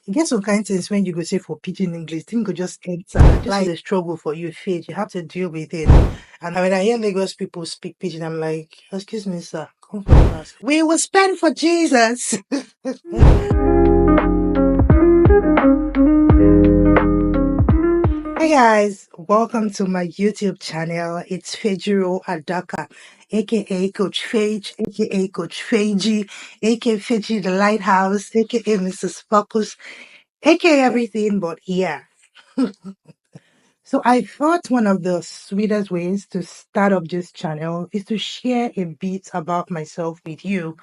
You get some kind things when you go say for pidgin English, things go just enter. This is a struggle for you, Faith. You have to deal with it. And when I hear Lagos people speak pidgin, I'm like, excuse me, sir, come for class. We will spend for Jesus. Hey guys, welcome to my YouTube channel. It's Fejiro Adaka, aka Coach Fage, aka Coach Feiji, aka Feiji the Lighthouse, aka Mrs. Focus, aka everything but yeah. So I thought one of the sweetest ways to start up this channel is to share a bit about myself with you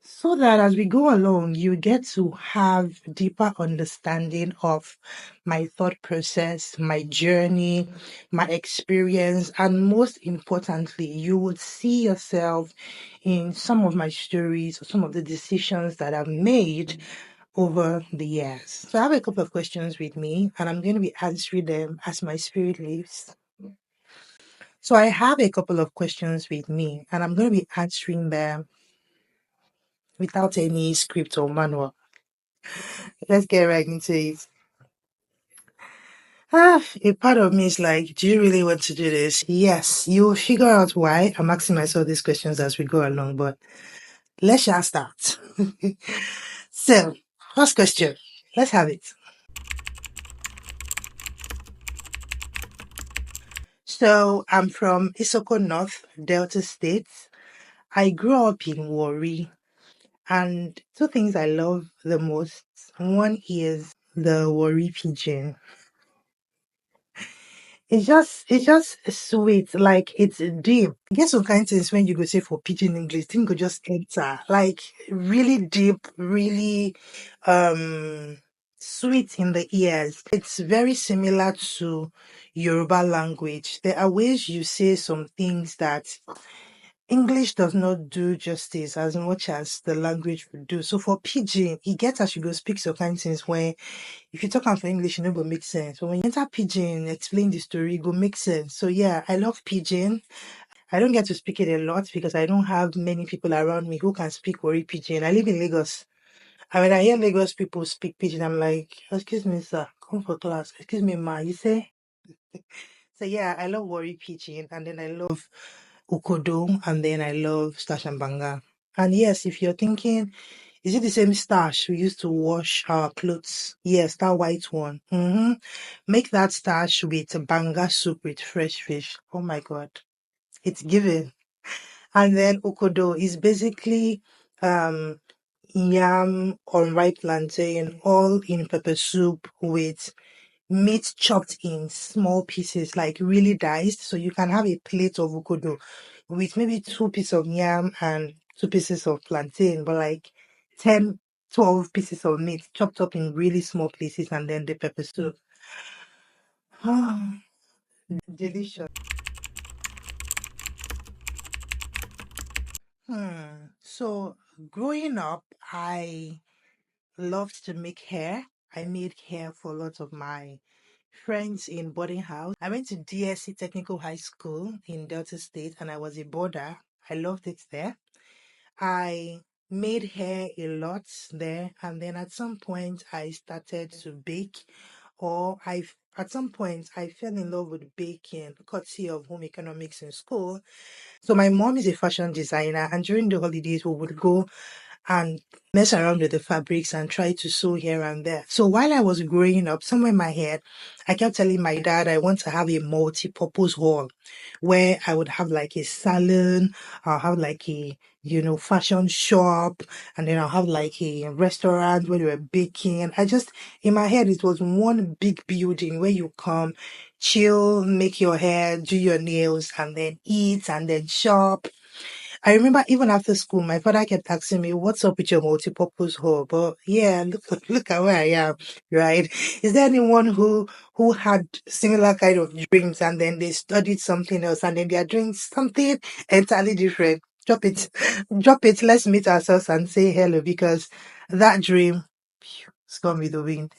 so that as we go along, you get to have deeper understanding of my thought process, my journey, my experience, and most importantly, you would see yourself in some of my stories, or some of the decisions that I've made over the years. So I have a couple of questions with me, and I'm going to be answering them as my spirit leads. So I have a couple of questions with me, and I'm going to be answering them without any script or manual. Let's get right into it. A part of me is like, do you really want to do this? Yes, you'll figure out why I'm asking myself these questions as we go along, but let's just start. So, first question. Let's have it. So, I'm from Isoko North, Delta State. I grew up in Warri, and two things I love the most. One is the Warri pigeon. It's just sweet, like it's deep. Get some kind things when you go say for pidgin English, thing go just enter. Like really deep, really sweet in the ears. It's very similar to Yoruba language. There are ways you say some things that English does not do justice as much as the language would do. So for pidgin, it gets as you go speak some kind things where if you talk am for English, it no go make sense. But when you enter pidgin, explain the story, it go make sense. So yeah, I love pidgin. I don't get to speak it a lot because I don't have many people around me who can speak Wari pidgin. I live in Lagos. And when I hear Lagos people speak pidgin, I'm like, excuse me, sir, come for class. Excuse me, ma, you say? So yeah, I love Wari pidgin, and then I love Ukodo, and then I love Stash and Banga. And yes, if you're thinking, is it the same starch we used to wash our clothes? Yes, that white one. Make that starch with banga soup with fresh fish. Oh my God. It's given. And then ukodo is basically um yam, unripe plantain, all in pepper soup with meat chopped in small pieces, like really diced. So you can have a plate of ukodo with maybe 2 pieces of yam and 2 pieces of plantain, but like 10, 12 pieces of meat chopped up in really small pieces and then the pepper soup. Delicious. So growing up, I loved to make hair. I made hair for lots of my friends in boarding house. I went to DSC Technical High School in Delta State and I was a boarder. I loved it there. I made hair a lot there, and then at some point I started to bake, or at some point I fell in love with baking, courtesy of home economics in school. So my mom is a fashion designer, and during the holidays we would go and mess around with the fabrics and try to sew here and there. So while I was growing up, somewhere in my head, I kept telling my dad I want to have a multi-purpose hall where I would have like a salon, I'll have like a, fashion shop, and then I'll have like a restaurant where we were baking. I just, in my head, it was one big building where you come, chill, make your hair, do your nails, and then eat, and then shop. I remember even after school, my father kept asking me, "What's up with your multi-purpose hall?" But yeah, look at where I am, right? Is there anyone who had similar kind of dreams and then they studied something else and then they are doing something entirely different? Drop it, drop it. Let's meet ourselves and say hello because that dream, phew, it's gone with the wind.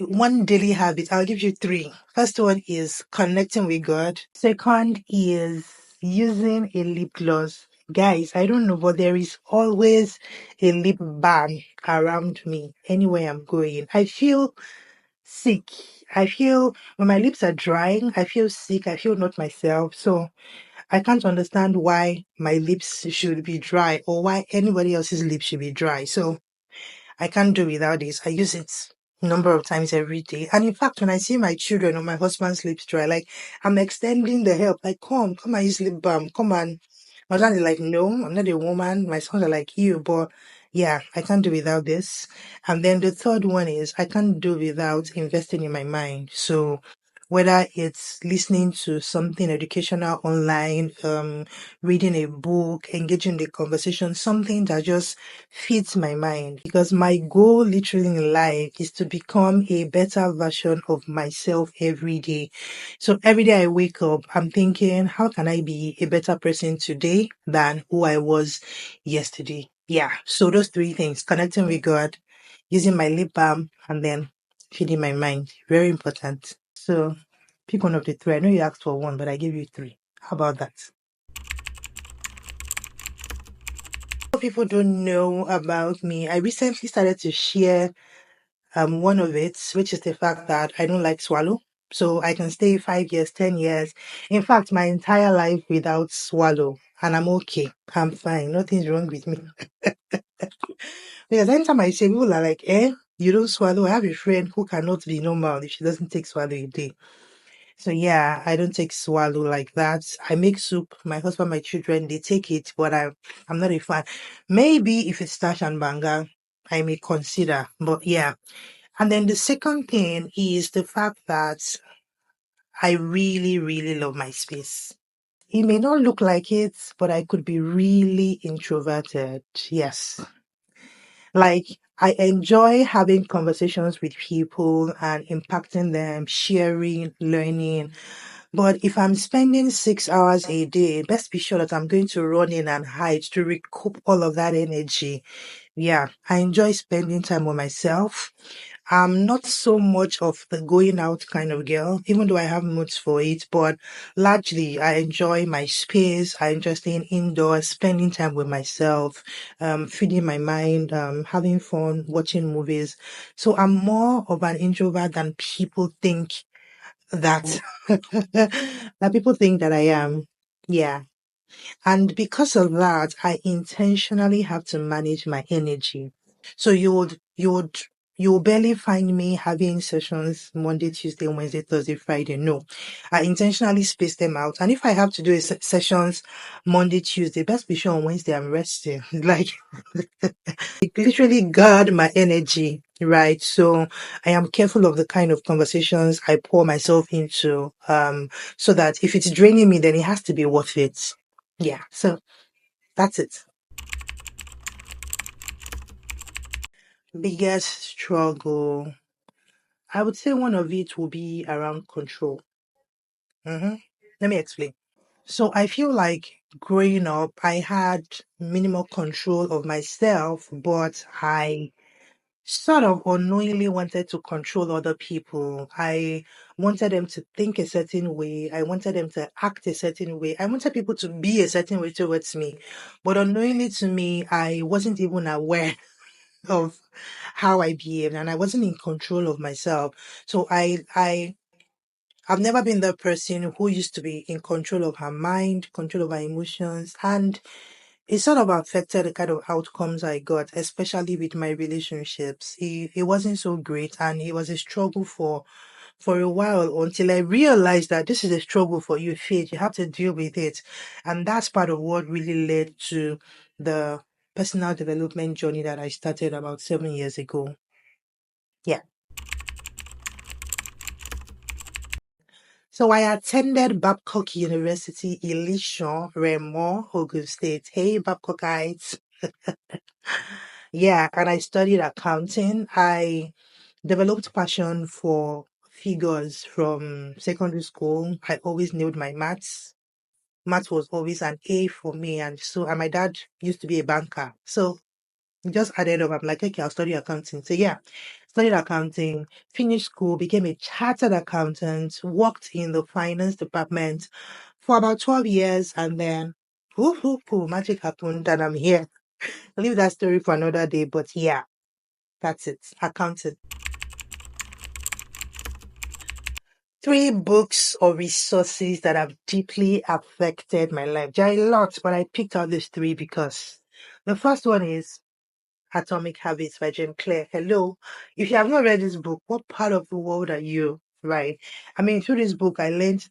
One daily habit, I'll give you three. First one is connecting with God. Second is using a lip gloss. Guys, I don't know, but there is always a lip balm around me anywhere I'm going. I feel sick. I feel when my lips are drying, I feel sick. I feel not myself. So I can't understand why my lips should be dry or why anybody else's lips should be dry. So I can't do without this. I use it a number of times every day. And in fact, when I see my children or my husband's lips dry, like I'm extending the help. Like, come and use lip balm. Come on. My husband is like, no, I'm not a woman. My sons are like you, but yeah, I can't do without this. And then the third one is I can't do without investing in my mind. So whether it's listening to something educational online, reading a book, engaging in the conversation, something that just feeds my mind. Because my goal literally in life is to become a better version of myself every day. So every day I wake up, I'm thinking, how can I be a better person today than who I was yesterday? Yeah. So those three things, connecting with God, using my lip balm, and then feeding my mind. Very important. So pick one of the three. I know you asked for one, but I gave you three. How about that? People don't know about me. I recently started to share one of it, which is the fact that I don't like swallow. So I can stay 5 years, 10 years. In fact, my entire life without swallow. And I'm okay. I'm fine. Nothing's wrong with me. Because anytime I say people are like, you don't swallow. I have a friend who cannot be normal if she doesn't take swallow a day. So yeah, I don't take swallow like that. I make soup. My husband, my children, they take it, but I'm not a fan. Maybe if it's stash and banga, I may consider. But yeah. And then the second thing is the fact that I really, really love my space. It may not look like it, but I could be really introverted. Yes. Like, I enjoy having conversations with people and impacting them, sharing, learning. But if I'm spending 6 hours a day, best be sure that I'm going to run in and hide to recoup all of that energy. Yeah, I enjoy spending time with myself. I'm not so much of the going out kind of girl, even though I have moods for it, but largely I enjoy my space. I enjoy staying indoors, spending time with myself, feeding my mind, having fun, watching movies. So I'm more of an introvert than people think that that people think that I am. Yeah. And because of that, I intentionally have to manage my energy. So you will barely find me having sessions Monday, Tuesday, Wednesday, Thursday, Friday. No, I intentionally space them out. And if I have to do sessions Monday, Tuesday, best be sure on Wednesday I'm resting. Like literally guard my energy, right? So I am careful of the kind of conversations I pour myself into, so that if it's draining me, then it has to be worth it. Yeah. So that's it. Biggest struggle. I would say one of it will be around control. hmm Let me explain. So I feel like growing up, I had minimal control of myself, but I sort of unknowingly wanted to control other people. I wanted them to think a certain way. I wanted them to act a certain way. I wanted people to be a certain way towards me. But unknowingly to me, I wasn't even aware of how I behaved and I wasn't in control of myself. So I've never been the person who used to be in control of her mind, control of her emotions, and it sort of affected the kind of outcomes I got, especially with my relationships. It wasn't so great and it was a struggle for a while until I realized that this is a struggle for you, Faith. You have to deal with it. And that's part of what really led to the personal development journey that I started about 7 years ago. Yeah. So I attended Babcock University, Elisha, Remo, Ogun State. Hey, Babcockites. Yeah, and I studied accounting. I developed passion for figures from secondary school. I always nailed my maths. Maths was always an A for me. And my dad used to be a banker. So it just added up. I'm like, okay, I'll study accounting. So yeah, studied accounting, finished school, became a chartered accountant, worked in the finance department for about 12 years. And then Woof, woof, woof, magic happened and I'm here. I'll leave that story for another day, but yeah, that's it. Accounting. Three books or resources that have deeply affected my life. There are a lot, but I picked out these three because the first one is Atomic Habits by Jane Clare. Hello. If you have not read this book, what part of the world are you? Right. I mean, through this book, I learned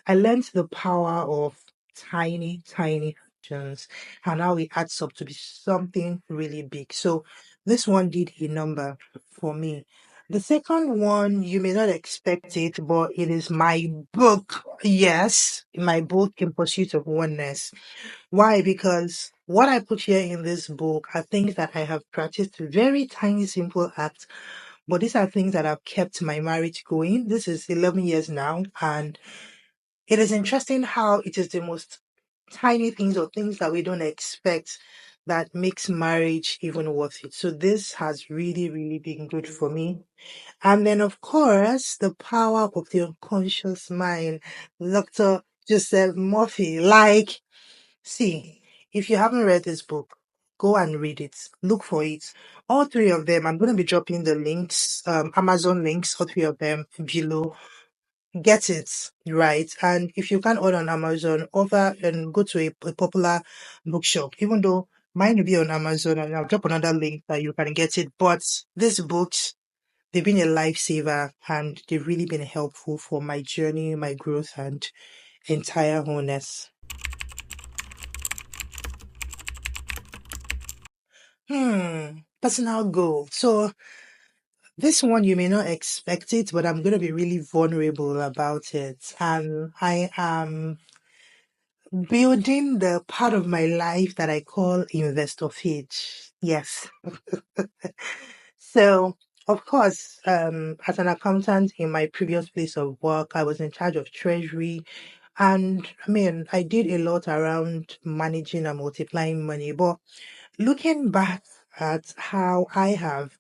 the power of tiny, tiny actions and how it adds up to be something really big. So this one did a number for me. The second one, you may not expect it, but it is my book. Yes, my book In Pursuit of Oneness. Why? Because what I put here in this book are things that I have practiced, very tiny, simple acts, but these are things that have kept my marriage going. This is 11 years now, and it is interesting how it is the most tiny things or things that we don't expect that makes marriage even worth it. So this has really, really been good for me. And then, of course, the power of the unconscious mind, Dr. Joseph Murphy. Like, see, if you haven't read this book, go and read it. Look for it. All three of them, I'm going to be dropping the links, Amazon links, all three of them below. Get it right. And if you can't order on Amazon, over and go to a popular bookshop. Even though mine will be on Amazon, and I'll drop another link that you can get it. But these books, they've been a lifesaver and they've really been helpful for my journey, my growth, and entire wholeness. Personal goal. So this one you may not expect it, but I'm gonna be really vulnerable about it. And I am building the part of my life that I call investor phase. Yes. So of course, as an accountant in my previous place of work, I was in charge of treasury. And I mean, I did a lot around managing and multiplying money. But looking back at how I have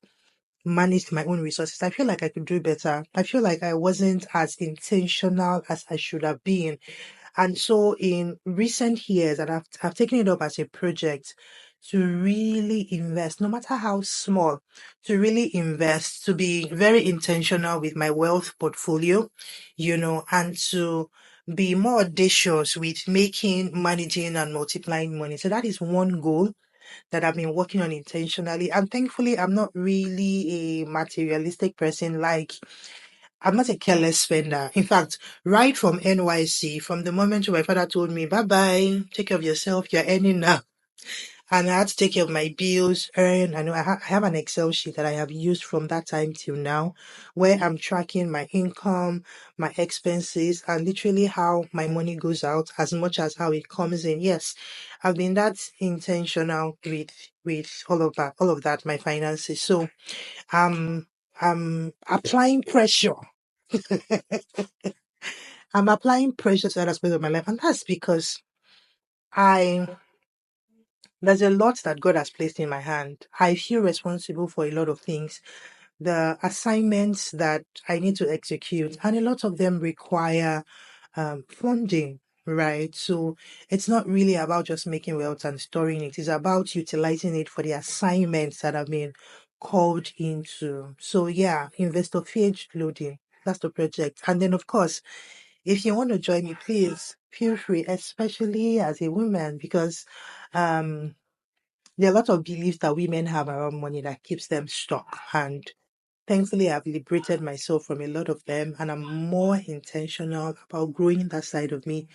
managed my own resources, I feel like I could do better. I feel like I wasn't as intentional as I should have been. And so in recent years, and I've taken it up as a project to really invest, no matter how small, to really invest, to be very intentional with my wealth portfolio, and to be more audacious with making, managing, and multiplying money. So that is one goal that I've been working on intentionally. And thankfully, I'm not really a materialistic person. Like, I'm not a careless spender. In fact, right from NYC, from the moment my father told me, bye bye, take care of yourself, you're earning now. And I had to take care of my bills, earn. I know I have an Excel sheet that I have used from that time till now, where I'm tracking my income, my expenses, and literally how my money goes out as much as how it comes in. Yes, I've been that intentional with all of that, my finances. So I'm applying pressure. I'm applying pressure to that aspect of my life, and that's because I there's a lot that God has placed in my hand. I feel responsible for a lot of things, the assignments that I need to execute, and a lot of them require funding, right? So it's not really about just making wealth and storing it, it's about utilizing it for the assignments that I've been called into. So, yeah, investor page loading. That's the project. And then, of course, if you want to join me, please feel free, especially as a woman, because um there are a lot of beliefs that women have around money that keeps them stuck. And thankfully, I've liberated myself from a lot of them, and I'm more intentional about growing that side of me,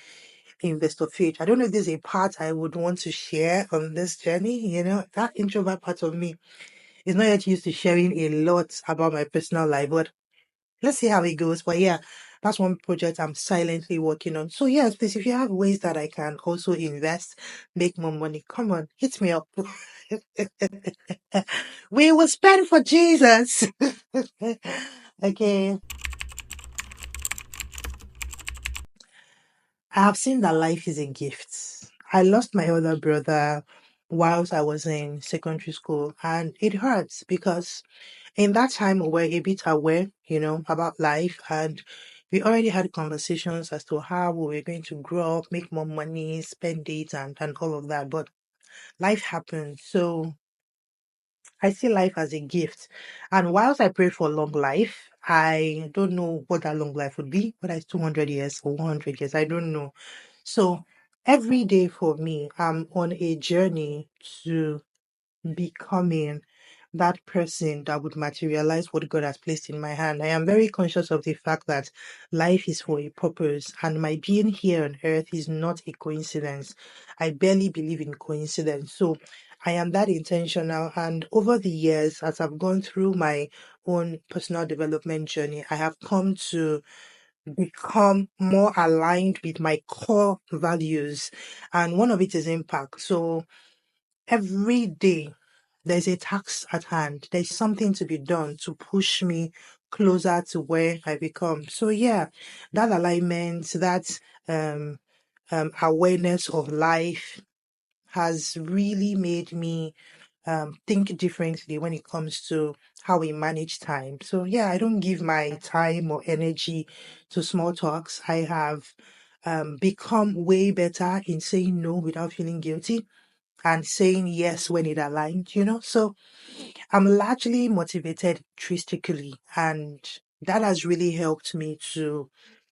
investor faith. I don't know if there's a part I would want to share on this journey. That introvert part of me is not yet used to sharing a lot about my personal life, but let's see how it goes. But yeah, that's one project I'm silently working on. So yes, please, if you have ways that I can also invest, make more money, come on, hit me up. We will spend for Jesus. Okay. I have seen that life is a gift. I lost my older brother whilst I was in secondary school, and it hurts because in that time we were a bit aware, about life, and We already had conversations as to how we were going to grow up, make more money, spend it, and all of that. But life happened. So I see life as a gift. And whilst I pray for long life, I don't know what that long life would be, whether it's 200 years or 100 years. I don't know. So every day for me, I'm on a journey to becoming that person that would materialize what God has placed in my hand. I am very conscious of the fact that life is for a purpose, and my being here on earth is not a coincidence. I barely believe in coincidence. So I am that intentional. And over the years, as I've gone through my own personal development journey, I have come to become more aligned with my core values. And one of it is impact. So every day, there's a task at hand. There's something to be done to push me closer to where I become. So yeah, that alignment, that um, awareness of life has really made me think differently when it comes to how we manage time. So yeah, I don't give my time or energy to small talks. I have become way better in saying no without feeling guilty and saying yes when it aligns, So I'm largely motivated intrinsically, and that has really helped me to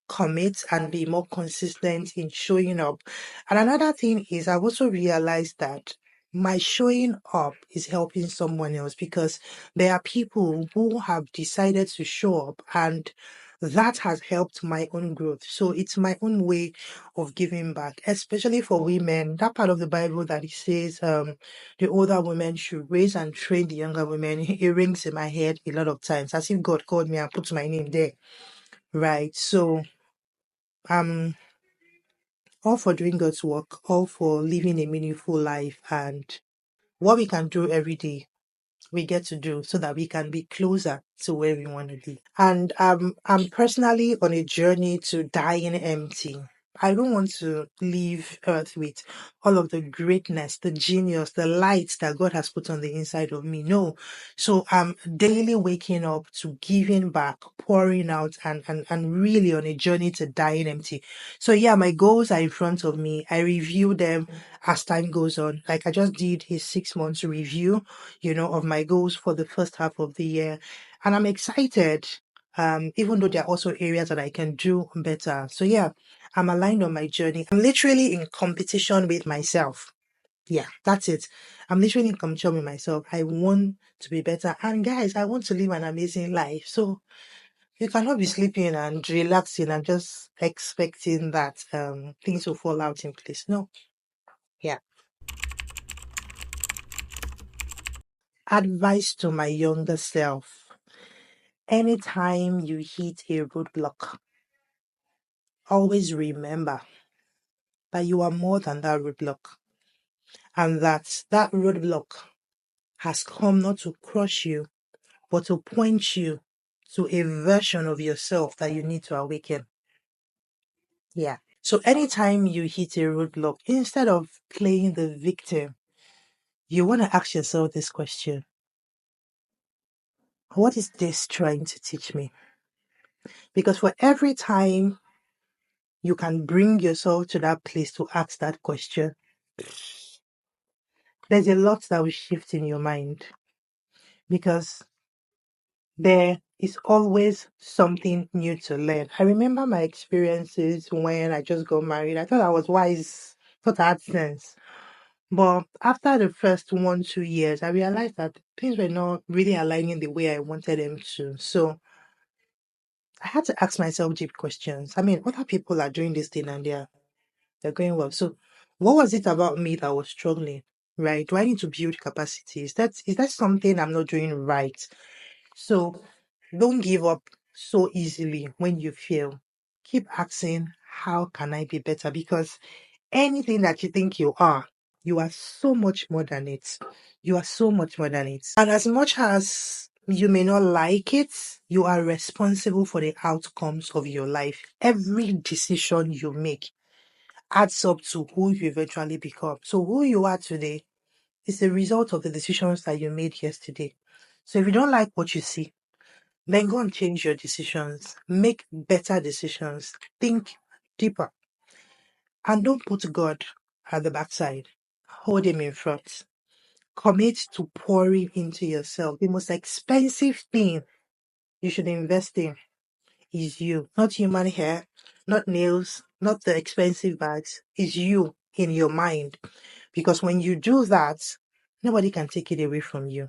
commit and be more consistent in showing up. And another thing is, I've also realized that my showing up is helping someone else because there are people who have decided to show up, and that has helped my own growth. So it's my own way of giving back, especially for women. That part of the Bible that it says, the older women should raise and train the younger women. It rings in my head a lot of times, as if God called me and put my name there. Right. So I'm all for doing God's work, all for living a meaningful life, and what we can do every day, we get to do so that we can be closer to where we want to be. And I'm personally on a journey to dying empty. I don't want to leave Earth with all of the greatness, the genius, the light that God has put on the inside of me. No. So I'm daily waking up to giving back, pouring out, and really on a journey to dying empty. So yeah, my goals are in front of me. I review them as time goes on. Like I just did a 6 months review, of my goals for the first half of the year. And I'm excited, even though there are also areas that I can do better. So yeah, I'm aligned on my journey. I'm literally in competition with myself. Yeah, that's it. I'm literally in competition with myself. I want to be better. And guys, I want to live an amazing life. So you cannot be sleeping and relaxing and just expecting that things will fall out in place. No. Yeah. Advice to my younger self. Anytime you hit a roadblock, always remember that you are more than that roadblock, and that roadblock has come not to crush you, but to point you to a version of yourself that you need to awaken. Yeah. So anytime you hit a roadblock, instead of playing the victim, you want to ask yourself this question: what is this trying to teach me? Because for every time you can bring yourself to that place to ask that question, there's a lot that will shift in your mind, because there is always something new to learn. I remember my experiences when I just got married. I thought I was wise, thought I had sense. But after the first 1, 2 years, I realized that things were not really aligning the way I wanted them to. So I had to ask myself deep questions. I mean, other people are doing this thing and they're going well. So what was it about me that was struggling? Right? Do I need to build capacity? Is that something I'm not doing right? So don't give up so easily when you fail. Keep asking, how can I be better? Because anything that you think you are so much more than it. You are so much more than it. And as much as you may not like it, you are responsible for the outcomes of your life. Every decision you make adds up to who you eventually become. So who you are today is the result of the decisions that you made yesterday. So if you don't like what you see, Then go and change your decisions. Make better decisions. Think deeper. And don't put God at the backside. Hold him in front. Commit to pouring into yourself. The most expensive thing you should invest in is you. Not human hair, not nails, not the expensive bags. Is you in your mind. Because when you do that, nobody can take it away from you.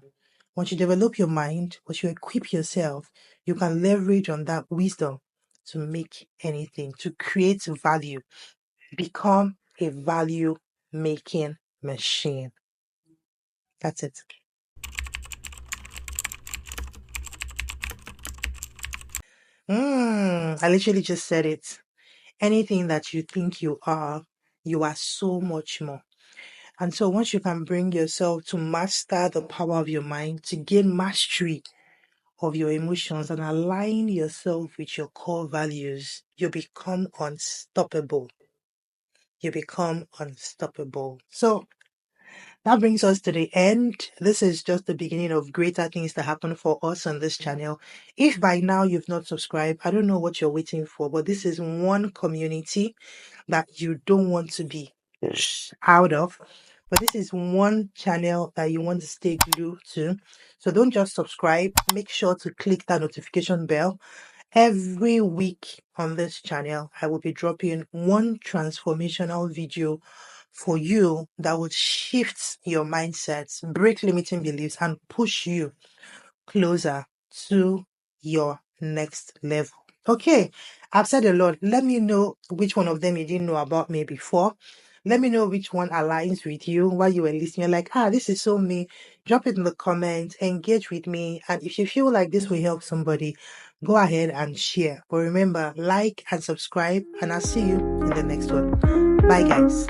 Once you develop your mind, once you equip yourself, you can leverage on that wisdom to make anything, to create value, become a value making machine. That's it. I literally just said it. Anything that you are so much more. And so once you can bring yourself to master the power of your mind, to gain mastery of your emotions and align yourself with your core values, you become unstoppable. You become unstoppable. So that brings us to the end. This is just the beginning of greater things to happen for us on this channel. If by now you've not subscribed, I don't know what you're waiting for, but this is one community that you don't want to be out of. But this is one channel that you want to stay glued to. So don't just subscribe. Make sure to click that notification bell. Every week on this channel, I will be dropping one transformational video for you that would shift your mindsets, break limiting beliefs, and push you closer to your next level. Okay, I've said a lot. Let me know which one of them you didn't know about me before. Let me know which one aligns with you while you were listening. You're like, this is so me. Drop it in the comments, engage with me. And if you feel like this will help somebody, go ahead and share. But remember, like and subscribe, and I'll see you in the next one. Bye, guys.